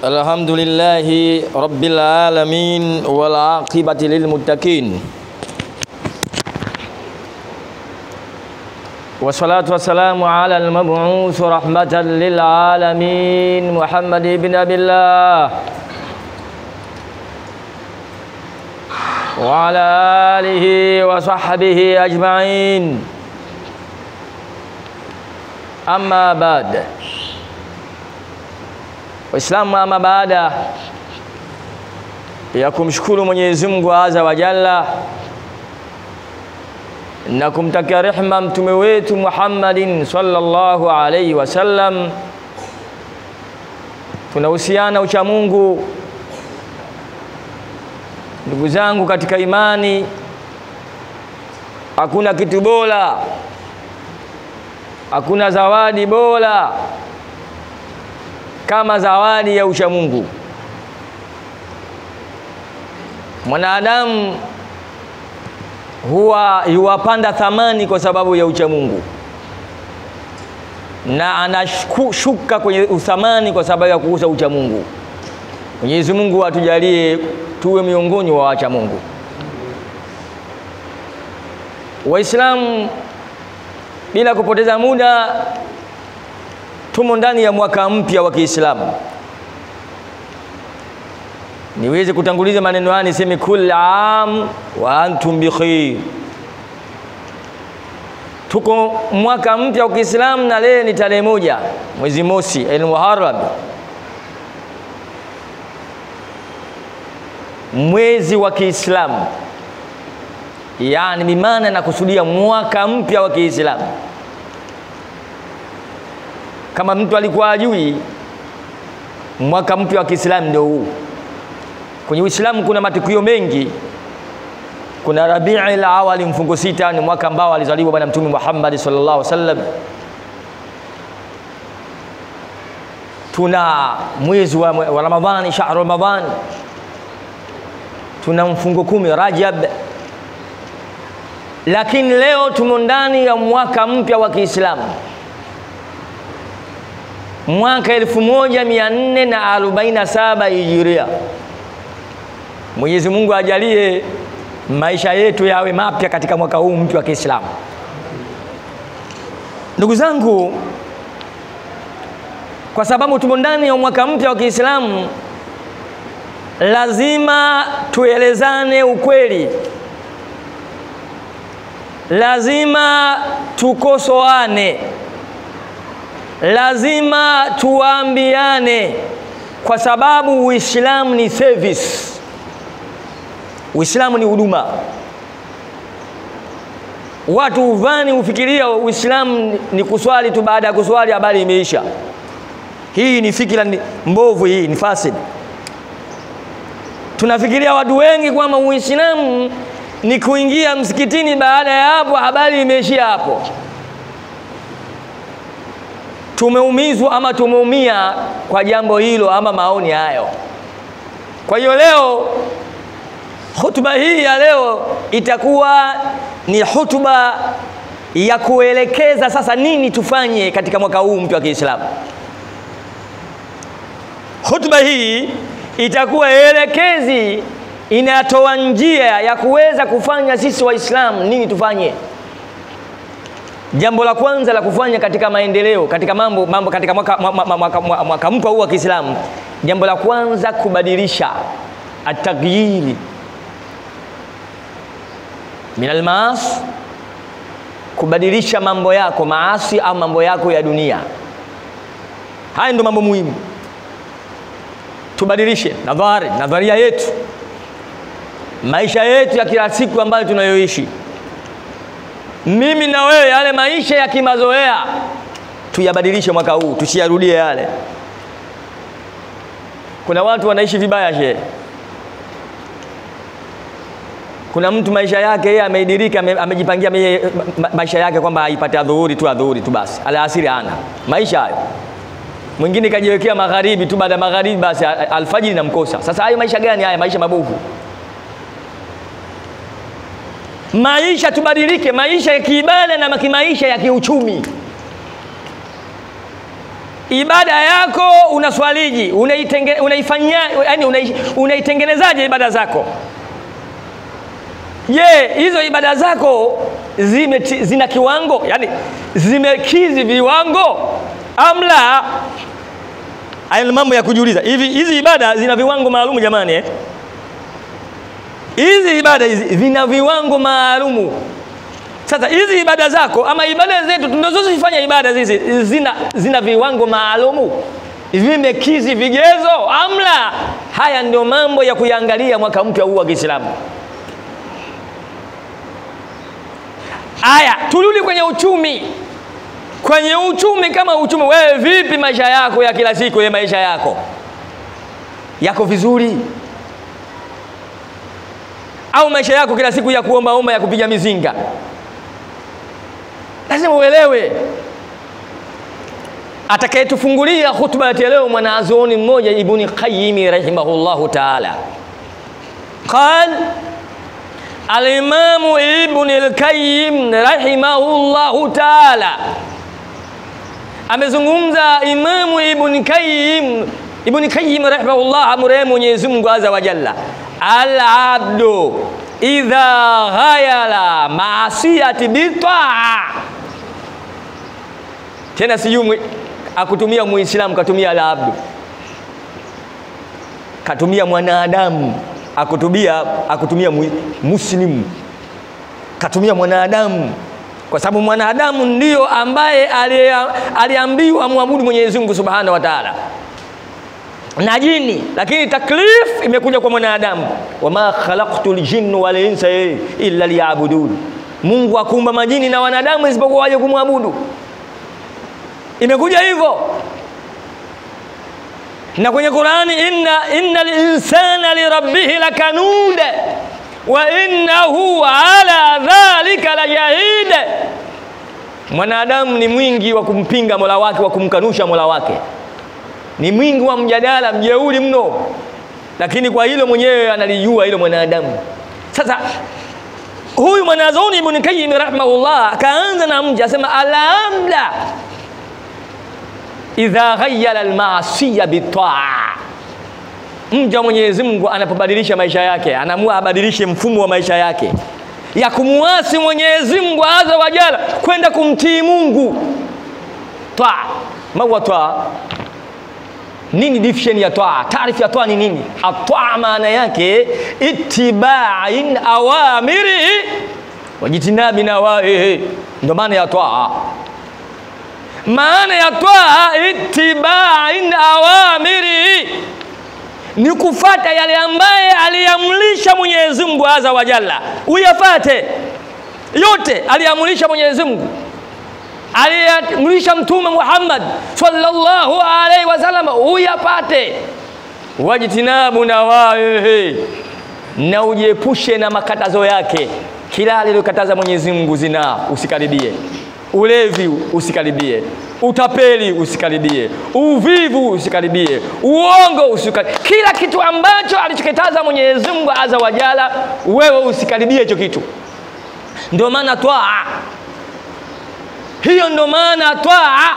Alhamdulillahi Rabbil Alamin wal aqibati lil muttaqin. Wassalatu wassalamu ala al-mab'uts rahmatan lil alamin Muhammad ibn Abdullah wa ala alihi wa sahbihi ajma'in. Amma ba'd. Waislamu, ama baada ya kumshukuru Mwenyezi Mungu Azza wa Jalla na kumtakia rehema mtume wetu Muhammadin sallallahu alaihi wasallam, tunahusiana ucha Mungu. Ndugu zangu katika imani, hakuna kitu bora, hakuna zawadi bora kama zawadi ya ucha Mungu. Mwanadamu huwa yuwapanda thamani kwa sababu ya ucha Mungu, na anashuka kwenye uthamani kwa sababu ya kuuza ucha Mungu. Mwenyezi Mungu atujalie tuwe miongoni wa wacha Mungu. Waislamu, bila kupoteza muda, tumo ndani ya mwaka mpya wa Kiislamu. Niweze kutanguliza maneno haya niseme kul aam wa antum bi khair. Tuko mwaka mpya wa Kiislamu na leo ni tarehe 1 mwezi mosi al-Muharram, mwezi wa Kiislamu. Yani bimaana na kusudia mwaka mpya wa Kiislamu. Kama mtu alikuwa ajui, mwaka mpya wa Kiislamu ndio huu. Kwenye Uislamu kuna matukio mengi. Kuna Rabiul Awwal, mfungo 6, ni mwaka ambao alizaliwa bwana Mtume Muhammad sallallahu alaihi wasallam. Tuna mwezi wa Ramadhani, shahr Ramadhani. Tuna mfungo 10 Rajab. Lakini leo tumo ndani ya mwaka mpya wa Kiislamu, mwaka 1447 Hijria. Mwenyezi Mungu ajalie maisha yetu yawe mapya katika mwaka huu mpya wa Kiislamu. Ndugu zangu, kwa sababu tumo ndani ya mwaka mpya wa Kiislamu, lazima tuelezane ukweli, lazima tukosoane, lazima tuambiane, kwa sababu Uislamu ni service. Uislamu ni huduma. Watu uvani ufikiria Uislamu ni kuswali tu, baada ya kuswali habari imeisha. Hii ni fikira mbovu, hii ni fasid. Tunafikiria watu wengi kwamba Uislamu ni kuingia msikitini, baada ya hapo habari imeishia hapo. Tumeumizwa ama tumeumia kwa jambo hilo ama maoni hayo. Kwa hiyo leo, hutuba hii ya leo itakuwa ni hutuba ya kuelekeza sasa nini tufanye katika mwaka huu mpya wa Kiislamu. Hutuba hii itakuwa elekezi, inatoa njia ya kuweza kufanya sisi Waislamu nini tufanye. Jambo la kwanza la kufanya katika maendeleo, katika mambo katika mwaka mpya huu wa Kiislamu, jambo la kwanza kubadilisha at-taghyir min al-maas, kubadilisha mambo yako maasi au mambo yako ya dunia. Haya ndio mambo muhimu. Tubadilishe nadharia yetu, maisha yetu ya kila siku ambayo tunayoishi. Mimi na wewe, yale maisha ya kimazoea tuyabadilishe mwaka huu, tusiyarudie yale. Kuna watu wanaishi vibaya shehe. Kuna mtu maisha yake yeye ameidirika, amejipangia maisha yake kwamba aipate adhuhuri tu basi, alasiri hana maisha hayo. Mwingine kajiwekea magharibi tu, baada ya magharibi basi alfajiri namkosa. Sasa hayo maisha gani haya? Maisha mabovu. Maisha tubadilike, maisha ya kiibada na maisha ya kiuchumi. ibada yako unaswaliji, unaifanyia, yani unaitengenezaje ibada zako? Je, hizo ibada zako zina kiwango, yani zimekizi viwango amla? Hayo mambo ya kujiuliza. Hizi ibada zina viwango maalum jamani, Hizi ibada hizi zina viwango maalum. Sasa hizi ibada zako ama ibada zetu tunazozifanya, ibada hizi zina viwango maalum, vimekizi vigezo amla? Haya ndio mambo ya kuyangalia mwaka mpya huu wa Kiislamu. Aya, turudi kwenye uchumi. Kwenye uchumi, kama uchumi, wewe vipi maisha yako ya kila siku? Maisha yako vizuri? Au maisha yako kila siku ya kuomba ya kupiga mizinga? Lazima uelewe. Atakayetufungulia hutuba ya leo mwanazuoni mmoja, Ibn Qayyim rahimahullahu ta'ala. Qal al-Imam Ibn al-Qayyim rahimahullahu ta'ala, amezungumza Imam Ibn Qayyim rahimahullah, amrehemu Mwenyezi Mungu azza wa jalla, al-abdu idha ghayala ma'asiyati bitaa. Tena sijui akutumia Muislamu, katumia al-abdu, katumia mwanadamu, akutumia Muslim, katumia mwanadamu, kwa sababu mwanadamu ndio ambaye aliambiwa muabudu Mwenyezi Mungu Subhanahu wa Ta'ala na jini, lakini taklif imekuja kwa mwanadamu. Wama khalaqtul jinna wal insa illa liya'budun. Mungu akumba majini na wanadamu isipokuwa waje kumwabudu. Imekuja hivyo. Na kwenye Qur'ani, innal insana lirabbih lakanud wa innahu ala dhalika lashahid. Mwanadamu ni mwingi wa kumpinga Mola wake, wa kumkanusha Mola wake, ni mwingi wa mjadala, mjeuri mno, lakini kwa hilo mwenyewe analijua hilo mwanadamu. Sasa huyu mwanazuoni Ibn Qayyim rahimahullah kaanza na mja, asema al-amla idha ghayyala al-ma'siyya bitaa. Mja Mwenyezi Mungu anapobadilisha maisha yake, anaamua abadilishe mfumo wa maisha yake ya kumuasi Mwenyezi Mungu azza wa jalla kwenda kumtii Mungu. Taa, mawa taa. Nini definition ya taa? Taarifu ya taa ni nini? At-taa maana yake ittiba'in awamiri wajitinabi nawahi. Ndio maana ya taa. Maana ya taa ittiba'in awamiri ni kufuata yale ambaye aliamrisha Mwenyezi Mungu azza wa jalla, uyafate yote aliamrisha Mwenyezi Mungu, aliamrisha Mtume Muhammad sallallahu alaihi wasallam, uyapate. Wajitinabu nawahi, na ujiepushe na makatazo yake. Kila alilokataza Mwenyezi Mungu, zina usikaribie, ulevi usikaribie, utapeli usikaribie, uvivu usikaribie, uongo usikaribie. Kila kitu ambacho alichokataza Mwenyezi Mungu azza wa jalla, wewe usikaribie hicho kitu. Ndio maana taa hiyo, ndio maana taa.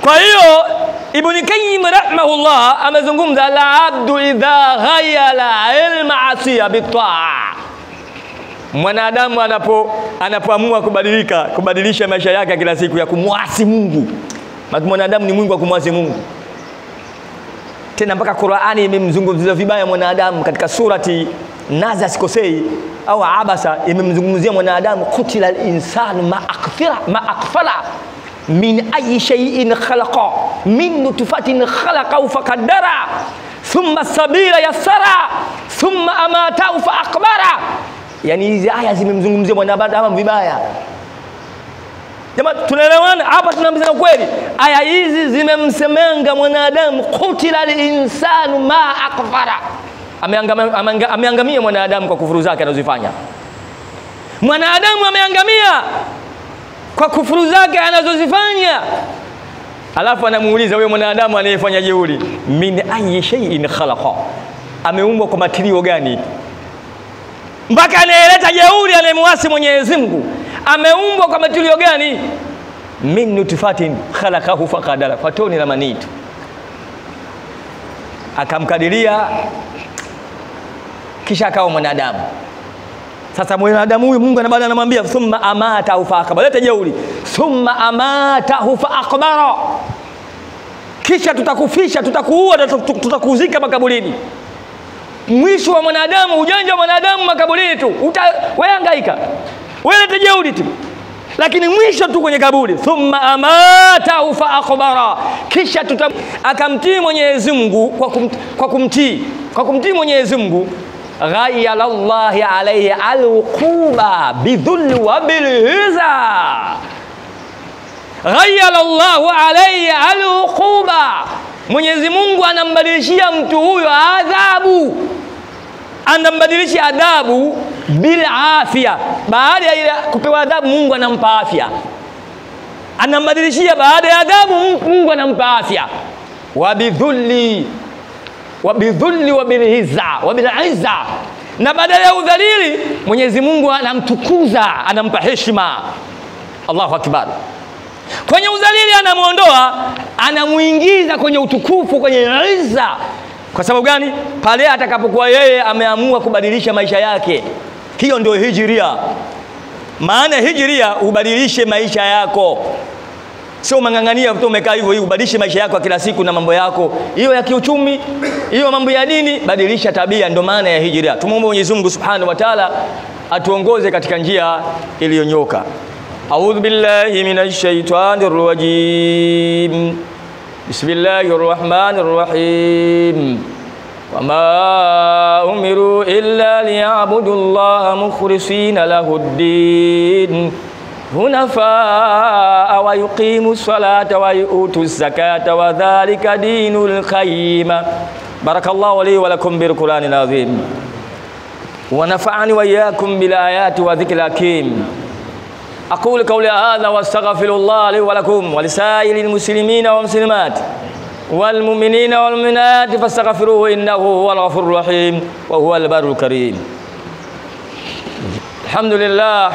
Kwa hiyo Ibn Qayyim rahimahullah amezungumza al-abdu idha ghayala al-ma'siyah bitaa. Mwanadamu anapoamua kubadilisha maisha yake kila siku ya kumwasi Mungu. Mwanadamu ni mwingi wa kumwasi Mungu. Tena mpaka Qur'ani imemzungumzia vibaya mwanadamu katika surati Naza, sikosei, au Abasa, imemzungumzia mwanadamu, qutila al-insanu ma akfala min ayi shay'in khalaqa min nutfatin khalaqahu faqaddara thumma sabila yassara thumma amatahu fa akbara. Yani hizi aya zimemzungumzia mwanadamu vibaya. Jamaa, tunaelewana hapa? Tunaambizana kweli? Aya hizi zimemsemenga mwanadamu, qutila al-insanu ma akfara. Ameangamia mwanadamu kwa kufuru zake anazozifanya. Mwanadamu ameangamia kwa kufuru zake anazozifanya. Alafu anamuuliza wewe mwanadamu anayefanya jeuri, min ayi shay'in khalaqa, ameumbwa kwa matirio gani? Mpaka anayeleta jeuri, anayemwasi Mwenyezi Mungu, ameumbwa kwa matirio gani? min nutfatin khalaqahu faqadara, kwa tone la manii tu akamkadiria, kisha akawa mwanadamu. Sasa mwanadamu huyu Mungu anabada anamwambia thumma amatahu fa akbara, leta jeuri, thumma amatahu fa akbara, kisha tutakufisha, tutakuua, tutakuzika makaburini. Mwisho wa mwanadamu, ujanja wa mwanadamu makaburini tu, wewe hangaika, wewe leta jeuri tu, lakini mwisho tu kwenye kaburi. Thumma amatahu fa akbara, kisha akamtii Mwenyezi Mungu kwa kumtii Mwenyezi Mungu. Ghayyala Allahi alayhi al-uquba bidhulli wa bil'iza, ghayyala Allahu alayhi al-uquba, Mwenyezi Mungu anambadilishia mtu huyo adhabu, anambadilishia adhabu bil afia. Baada ya kupewa adhabu Mungu anampa afya, anambadilishia baada ya adhabu Mungu anampa afya. Wa bidhulli wa bil'izza, na badala ya udhalili Mwenyezi Mungu anamtukuza, anampa heshima. Allahu akbar. Kwenye udhalili anamuondoa, anamuingiza kwenye utukufu, kwenye izza. Kwa sababu gani? Pale atakapokuwa yeye ameamua kubadilisha maisha yake. Hiyo ndio hijiria. Maana hijiria ubadilishe maisha yako, sio mangangania tu umekaa hivyo. Ubadilishe maisha yako kila siku na mambo yako, hiyo ya kiuchumi, hiyo mambo ya dini, badilisha tabia. Ndio maana ya hijiria. Tumuombe Mwenyezi Mungu Subhanahu wa Ta'ala atuongoze katika njia iliyonyoka. A'udhu billahi minash shaitanir rajim. Bismillahir rahmanir rahim. Wama umiru illa liya'budu Allaha mukhlisina lahud-din hunafa wa yuqimu salata wa yu'tu zakata wa dhalika dinul qayyim. Barakallahu li wa lakum bil Qur'anil azim wa nafa'ani wa iyyakum bil ayati wa dhikril hakim. Aqulu qawli hadha wa astaghfirullah li wa lakum wa lisairil muslimina wal muslimat wal mu'minina wal mu'minat fastaghfiruhu innahu huwal ghafurur rahim wa huwal barrul karim. Alhamdulillah,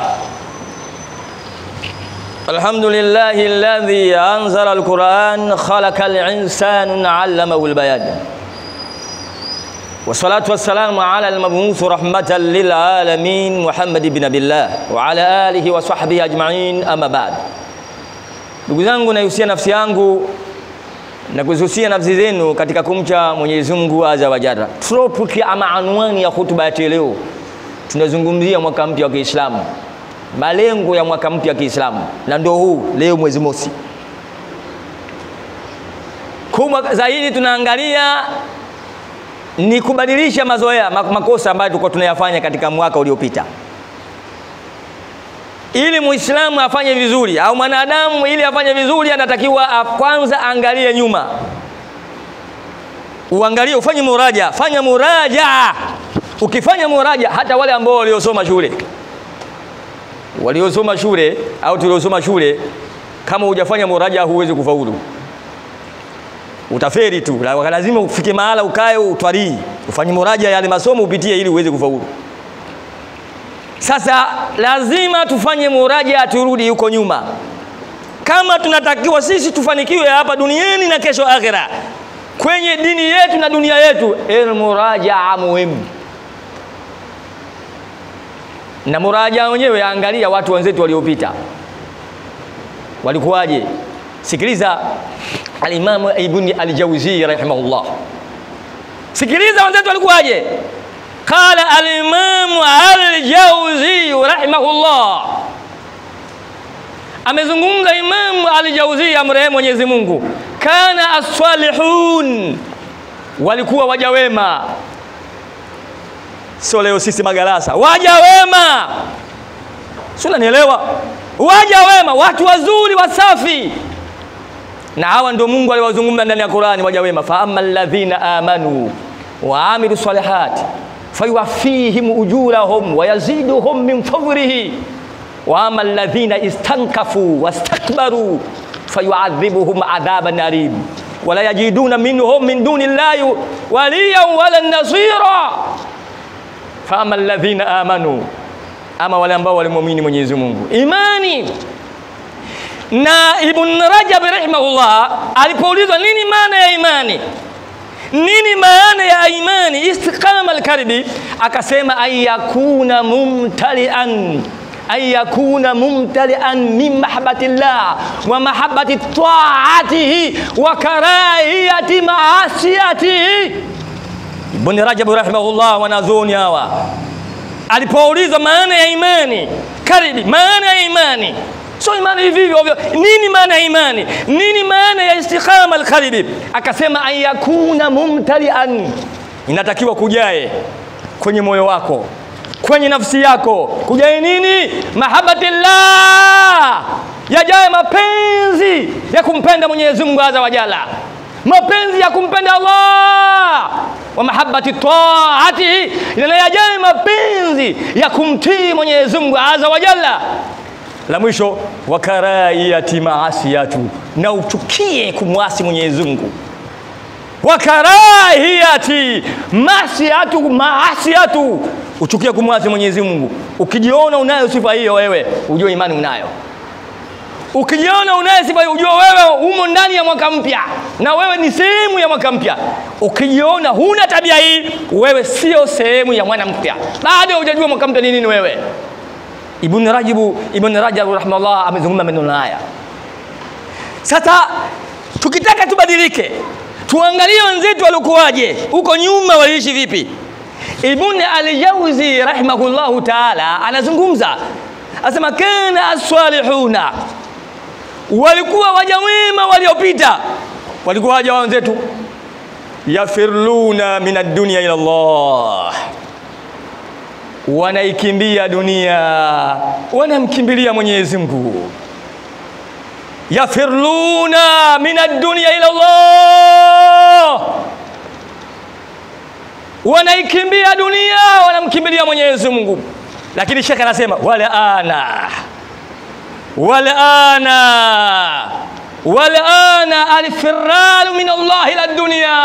alhamdulillahi alladhi anzala al-Qur'an khalaqal insana 'allamahu al-bayan. Wassalatu wassalamu ala al-mab'uth rahmatan lil alamin Muhammad ibn Abdullah wa ala alihi wa sahbihi ajma'in, amma ba'd. Ndugu zangu, naihusia nafsi yangu na kuzihusia nafsi zenu katika kumcha Mwenyezi Mungu azza wa jalla. Topic ama anwani ya hutuba yetu leo, tunazungumzia mwaka mpya wa Kiislamu, malengo ya mwaka mpya wa Kiislamu, na ndio huu leo mwezi mosi. Kubwa zaidi tunaangalia ni kubadilisha mazoea, makosa ambayo tulikuwa tunayafanya katika mwaka uliopita. Ili Muislamu afanye vizuri, au mwanadamu ili afanye vizuri, anatakiwa kwanza angalie nyuma. Uangalie, ufanye muraja, fanya muraja. Ukifanya muraja, hata wale ambao waliosoma shule au tuliosoma shule, kama hujafanya muraja huwezi kufaulu. Utaferi tu. Lazima ufike mahala ukae utwalii, ufanye muraja yale masomo upitie ili uweze kufaulu. Sasa lazima tufanye muraja, turudi huko nyuma. Kama tunatakiwa sisi tufanikiwe hapa duniani na kesho akhera, kwenye dini yetu na dunia yetu, muraja muhimu. Na muraja wenyewe, angalia watu wenzetu waliopita walikuwaje. Sikiliza al-Imam Ibn al-Jawzi rahimahullah, sikiliza wenzetu walikuwaje. Qala al-Imam al-Jawzi rahimahullah, amezungumza Imam al-Jawzi amrehemu Mwenyezi Mungu, kana as-salihun, walikuwa waja wema. Sio leo sisi magalasa, waja wema. Sio, unanielewa? Waja wema, watu wazuri, wasafi. Na hawa ndio Mungu aliwazungumza ndani ya Qur'ani, waja wema. Fa ammal ladhina amanu wa amilu salihati fayuwaffihim ujurahum wa yaziduhum min fadlihi wa ammal ladhina istankafu wastakbaru fayu'adhibuhum adhaban alim wa la yajiduna minhum min dunillahi waliyan wala nasira. Fa ammal ladhina amanu, ama wale ambao walimwamini Mwenyezi Mungu. Imani Na Ibn Rajab rahimahullah alipoulizwa nini maana ya imani, nini maana ya imani, istiqama al-qalbi, akasema ayakuna mumtali'an min mahabbatillah wa mahabbati ta'atihi wa karahiyati ma'asiyatihi. Ibn Rajab rahimahullah, wanazoni hawa, alipoulizwa maana ya imani qalbi, maana ya imani, so imani hivi hivyo, nini maana ya imani, nini maana ya istiqama al-qalbi, akasema ayakuna mumtali'an, inatakiwa kujae kwenye moyo wako, kwenye nafsi yako, kujae nini? Mahabbatillah, yajae mapenzi ya kumpenda Mwenyezi Mungu azza wa jalla, mapenzi ya kumpenda Allah, wa mahabbati taatihi, na yajae mapenzi ya kumtii Mwenyezi Mungu azza wa jalla. La mwisho, wa karahiyati maasiyatu, na uchukie kumwasi Mwenyezi Mungu. Wa karahiyati maasiyatu, uchukie kumwasi Mwenyezi Mungu. Ukijiona unayo sifa hiyo wewe, ujue imani unayo. Ukijiona unayo sifa hiyo, ujue wewe umo ndani ya mwaka mpya, na wewe ni sehemu ya mwaka mpya. Ukijiona huna tabia hii, wewe sio sehemu ya mwana mpya, bado hujajua mwaka mpya ni nini wewe. Ibn Rajab rahimahullah amezungumza maneno haya. Sasa tukitaka tubadilike, tuangalie wenzetu walikuwaje, huko nyuma waliishi vipi. Ibn al-Jawzi rahimahullahu ta'ala anazungumza, asema kana as-salihuna, walikuwa waja wema waliopita, walikuwa waja wenzetu, yafirluna min ad-dunya ila Allah, wanaikimbia dunia, wanamkimbilia Mwenyezi Mungu. Yafirluna min ad-dunya ila Allah, wanaikimbia dunia, wanamkimbilia Mwenyezi Mungu. Lakini Sheikh anasema wala ana al-firraru min Allah ila dunya.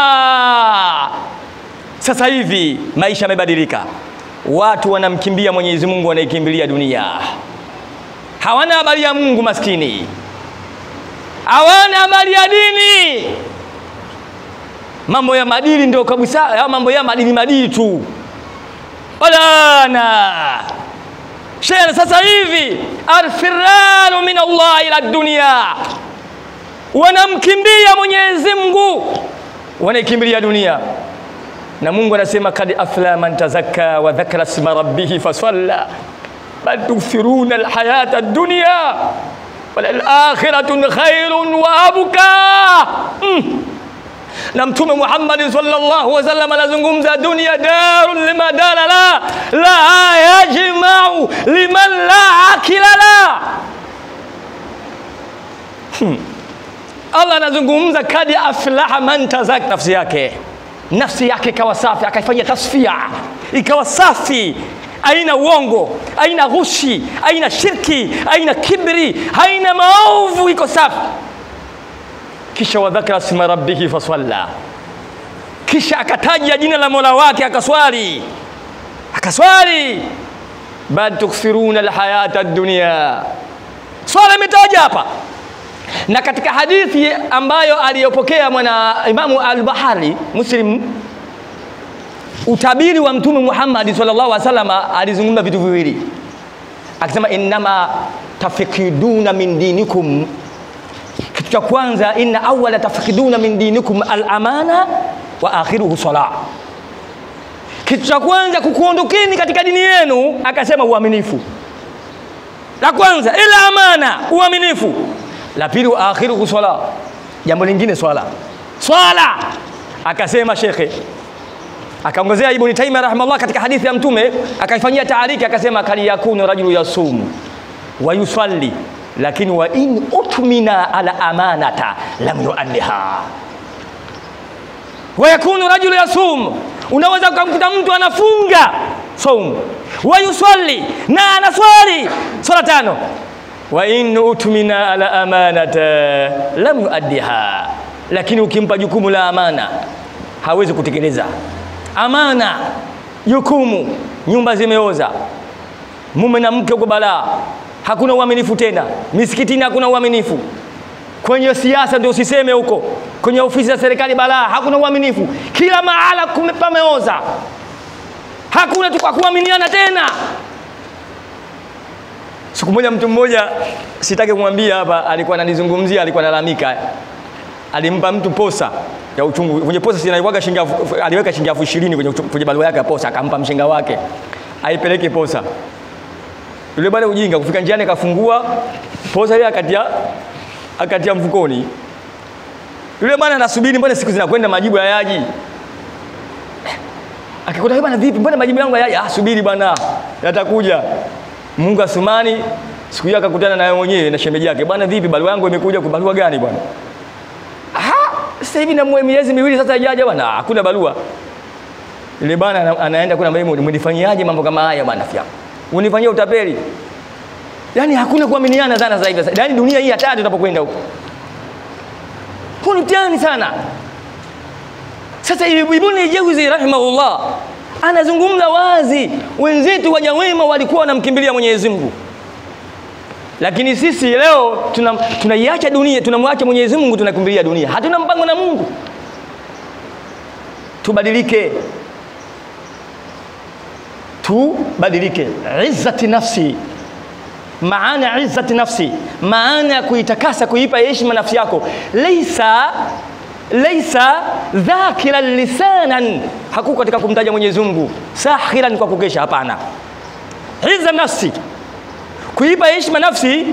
Sasa hivi maisha yamebadilika, watu wanamkimbia Mwenyezi Mungu, wanaikimbilia dunia. Hawana habari ya Mungu, maskini, hawana habari ya dini. Mambo ya madini ndio kabisa, mambo ya madini tu. Walana shay'an, sasa hivi al-firraru min Allah ila dunya, wanamkimbia Mwenyezi Mungu, wanaikimbilia dunia. Na Mungu anasema kad afla man tazakka wa dhakara isma rabbih fasalla bal tu'thiruna al-hayata ad-dunya wal akhiratu khairun wa abqa. Na Mtume Muhammad sallallahu alaihi wasallam anazungumza, dunia darul limadala la yajma'u liman la akila la. Allah anazungumza kad aflaha man tazakka, nafsi yake ikawa safi, akaifanya tasfia, ikawa safi, haina uongo, haina ghushi, haina shirki, haina kibri, haina maovu, iko safi. Kisha wadhakara isma rabbih fasalla, kisha akataja jina la Mola wake, akaswali. Bal tukthiruna alhayata ad-dunya, swala imetaja hapa. Na katika hadithi ambayo aliyopokea mwana Imamu al-Bahari Muslim, utabiri wa Mtume Muhammad sallallahu alaihi wasallam, alizungumza vitu viwili, akisema innama tafqiduna min dinikum. Kitu cha kwanza, inna awwala tafqiduna min dinikum al-amana wa akhiruhu salah. Kitu cha kwanza kukuondokeni katika dini yenu, akasema uaminifu. La kwanza ila amana, uaminifu. La pili akhiruhu salah, jambo lingine swala. Akasema shekhe, akaongezea Ibn Taymiyyah rahimahullah katika hadithi ya Mtume, akaifanyia taariki, akasema kali yakunu rajulu yasumu wa yusalli lakini wa in utmina ala amanata lam yu'addiha. Wa yakunu rajulu yasum, unaweza kumkuta mtu anafunga saum, wa yusalli, na anaswali swala tano, wa in utmina ala amanata lam yu'addiha, lakini ukimpa jukumu la amana hawezi kutekeleza. Amana, jukumu, nyumba zimeoza, mume na mke uko balaa, hakuna uaminifu tena. Misikitini hakuna uaminifu. Kwenye siasa ndio usiseme huko. Kwenye ofisi za serikali balaa, hakuna uaminifu. Kila mahala pameoza. Hakuna tu kwa kuaminiana tena. Siku moja mtu mmoja, sitaki kumwambia hapa, alikuwa ananizungumzia, alikuwa analalamika. Alimpa mtu posa ya uchungu. Kwenye posa sinaiwaga shilingi, aliweka shilingi 20,000 kwenye barua yake ya posa, akampa mshenga wake aipeleke posa. Yule bwana ujinga, kufika njiani akafungua posa ile akatia mfukoni. Yule bwana anasubiri, mbona siku zinakwenda majibu hayaji? Akikuta yule bwana, vipi, mbona majibu yangu hayaji? Subiri bwana, yatakuja. Mungu Asumani siku hiyo akakutana na yeye mwenyewe na shemeji yake. Bwana vipi, barua yangu imekuja? Kwa barua gani bwana? Sasa hivi na miezi miwili sasa hajaja bwana. Hakuna barua. Yule bwana anaenda kuna mimi, umenifanyiaje mambo kama haya bwana afya? Unifanyia utapeli. Yaani hakuna kuaminiana sana sasa hivi. Yaani dunia hii hatari tunapokwenda huko. Kuna mtihani sana. Sasa Ibn Jawzi rahimahullah anazungumza wazi, wenzetu waja wema walikuwa wanamkimbilia Mwenyezi Mungu. Lakini sisi leo tunaiacha dunia, tunamwacha Mwenyezi Mungu, tunakimbilia dunia. Hatuna mpango na Mungu. Tubadilike. Izzati nafsi. Maana izzati nafsi, maana kuitakasa, kuipa heshima nafsi yako. Laisa dhakiran lisanan, hakuko katika kumtaja Mwenyezi Mungu sahiran kwa kukesha, hapana. Izza nafsi, kuipa heshima nafsi,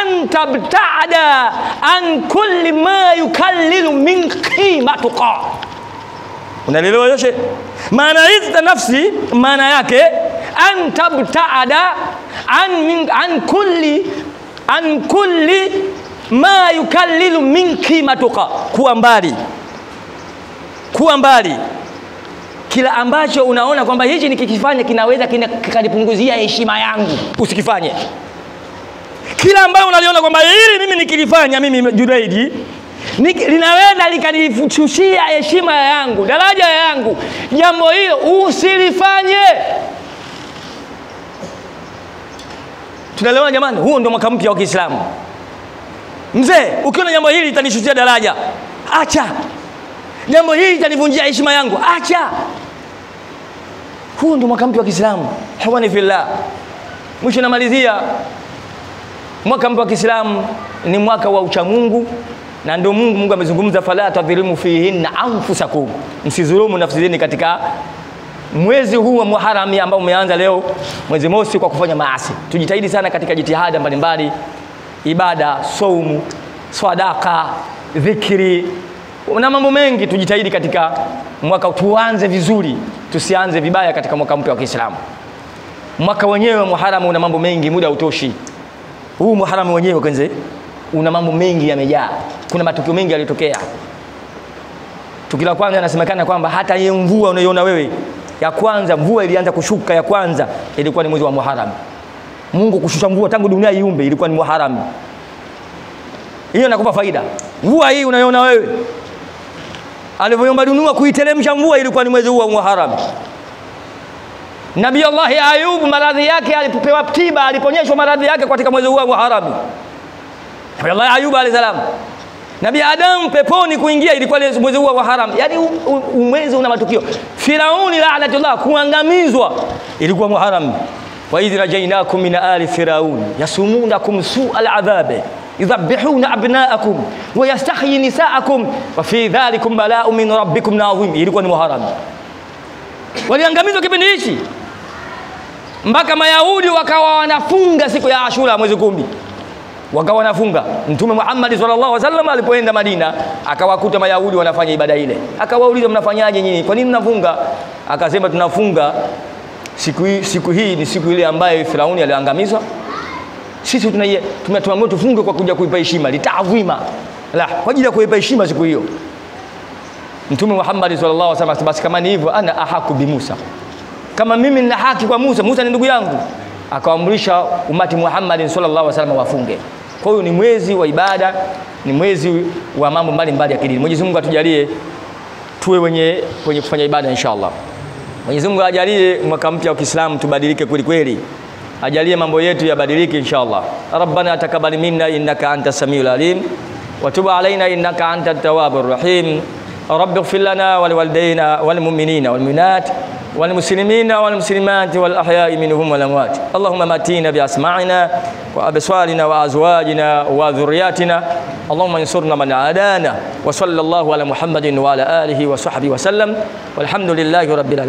antabtada an kulli ma yukallilu min qimatuka. Unaelewa yote? Maana izza nafsi maana yake antabtada an kulli ma yukallilu min qimatuka, kuwa mbali kila ambacho unaona kwamba hichi nikikifanya kinaweza kikanipunguzia heshima yangu, usikifanye. Kila ambacho unaliona kwamba hili mimi nikilifanya, mimi Junaidi linaweza likanifuchushia heshima yangu, daraja yangu, jambo hilo usilifanye. Tunaelewana jamani? Huo ndio mwaka mpya wa Kiislamu. Mzee, ukiona jambo hili litanishushia daraja, acha. Jambo hili litanivunjia heshima yangu, acha. Huo ndio mwaka mpya wa Kiislamu. Hawani fillah. Mwisho namalizia, mwaka mpya wa Kiislamu ni mwaka wa ucha Mungu, na ndio Mungu amezungumza, fala tadhlimu fihinna anfusakum, msizulumu nafsi zenu katika mwezi huu wa Muharram ambao umeanza leo, mwezi mosi, kwa kufanya maasi. Tujitahidi sana katika jitihada mbalimbali, ibada, saumu, sadaka, dhikri na mambo mengi. Tujitahidi katika mwaka, tuanze vizuri, tusianze vibaya katika mwaka mpya wa Kiislamu. Mwaka wenyewe Muharram una mambo mengi, muda utoshi. Huu Muharram wenyewe kwanza una mambo mengi yamejaa. Kuna matukio mengi yalitokea. Tukio la kwanza inasemekana kwamba hata ile mvua unaiona wewe ya kwanza, mvua ilianza kushuka ya kwanza ilikuwa ni mwezi wa Muharram. Mungu kushusha mvua tangu dunia iumbe ilikuwa ni Muharram. Hiyo inakupa faida. Mvua hii unaiona wewe, alivyoomba dunia kuiteremsha mvua ilikuwa ni mwezi huu wa Muharram. Nabii Allah Ayub maradhi yake alipopewa tiba, aliponyeshwa maradhi yake katika mwezi huu wa Muharram. Nabii Allah Ayub alayhi salam. Nabii Adam peponi kuingia ilikuwa mwezi huu wa Muharram. Yaani mwezi una matukio. Firauni la'natullah kuangamizwa ilikuwa Muharram. Wa idh rajainakum min ali firaun yasumunakum su'al adhabi yadhbihuna abna'akum wa yastahyi nisa'akum wa fi dhalikum bala'un min rabbikum 'azim, ilikuwa ni Muharram. Waliangamizwa kipindi hichi mpaka Mayahudi wakawa wanafunga siku ya Ashura mwezi 10. Wakawa wanafunga. Mtume Muhammad sallallahu alaihi wasallam alipoenda Madina akawakuta Mayahudi wanafanya ibada ile. Akawauliza, mnafanyaje nyinyi? Kwa nini mnafunga? Akasema, tunafunga siku hii ni siku ile ambayo Firauni aliangamizwa. Sisi tumeamua tufunge kwa kuja kuipa heshima, litadhima. Kwa ajili ya kuipa heshima siku hiyo. Mtume Muhammad sallallahu alaihi wasallam, basi kama ni hivyo, ana ahaku bi Musa. Kama mimi nina haki kwa Musa, Musa ni ndugu yangu. Akaamrisha umati Muhammad sallallahu alaihi wasallam wafunge. Kwa hiyo ni mwezi wa ibada, ni mwezi wa mambo mbalimbali ya kidini. Mwenyezi Mungu atujalie tuwe wenye kufanya ibada inshallah. Mwenyezi Mungu ajalie mwaka mpya wa Kiislamu tubadilike kweli kweli. ajalie mambo yetu yabadilike inshallah. Rabbana taqabbal minna innaka antas samiul alim wa tub alaina innaka antat tawwabur rahim. Rabbi ighfir lana wa liwalidayna wal mu'minina wal mu'minat wal muslimina wal muslimat wal ahya'i minhum wal amwat. Allahumma matina bi asma'ina wa absarina wa azwajina wa dhurriyyatina. Allahumma ansurna man adana. Wa sallallahu ala Muhammadin wa ala alihi wa sahbihi wa sallam. Walhamdulillahi rabbil alamin.